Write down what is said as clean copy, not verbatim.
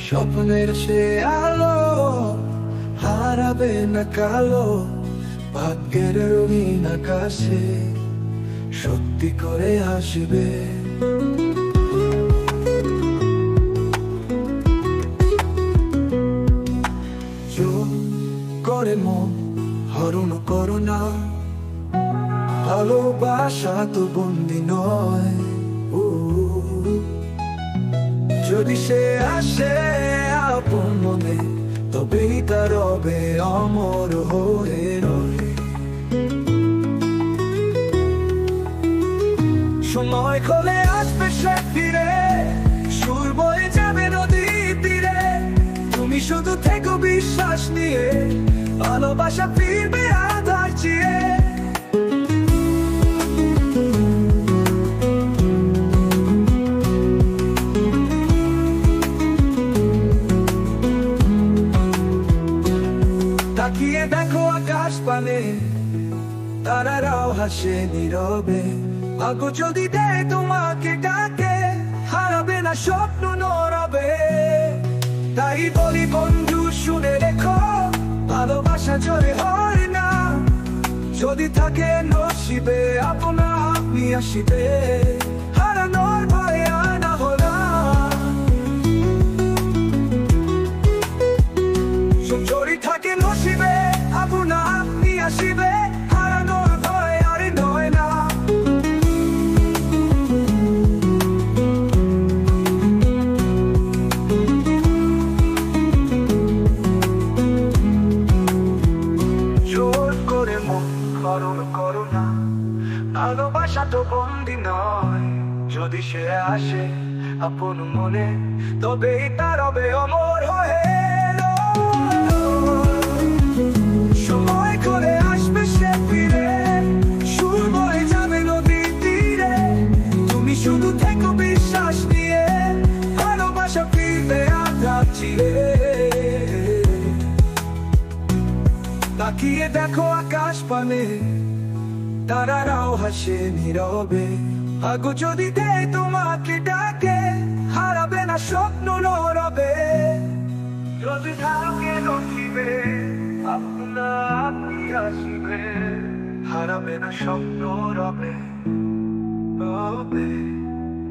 স্বপ্নের সে আলো হারাবে না কালো, ভাগ্যের রঙিন আকাশে সত্যি করে আসবে। জোর করে মন হরণ করো না, ভালোবাসা তো বন্দি নয়। যদি সে আসে আপন মনে, তবেই তার রবে অমর হয়ে রয়ে। সময় হলে আসবে সে ফিরে, সুর বয়ে যাবে নদীর তীরে। তুমি শুধু থেকো বিশ্বাস নিয়ে, ভালোবাসা ফিরবে আধার চিয়ে। তাকিয়ে দেখো আকাশ পানে, তারারাও হাসে নীরবে। ভাগ্য যদি দেয় তোমাকে ডাকে, হারাবে না স্বপ্ন নড়বে। তাই বলি বন্ধু শুনে রেখো, ভালোবাসা জোরে হয় না। যদি থাকে নসিবে আপনা আপনি আসিবে, হারানোর ভয় আর না হলো। যদি থাকে নসিবে আপনা আপনি আসিবে, হারানোর ভয় আর নয় না। জোর করে মন হরণ করো না, ভালোবাসা তো বন্দি নয়। যদি সে আসে আপন মনে, তবেই তার হবে অমর হয়ে। সময় করে আসবে সে ফিরে, সুর বয়ে যাবে নদীর তীরে। তুমি শুধু থেকো বিশ্বাস নিয়ে, ভালোবাসা ফিরবে আধার চিরে। তাকিয়ে দেখো আকাশ পানে, তারারাও হাসে নীরবে। ভাগ্য যদি দেয় তোমাকে ডাকে, হারাবে না স্বপ্ন নড়বে। যদি থাকে নসিবে আপনা আপনি আসিবে, হারাবে না স্বপ্ন রবে।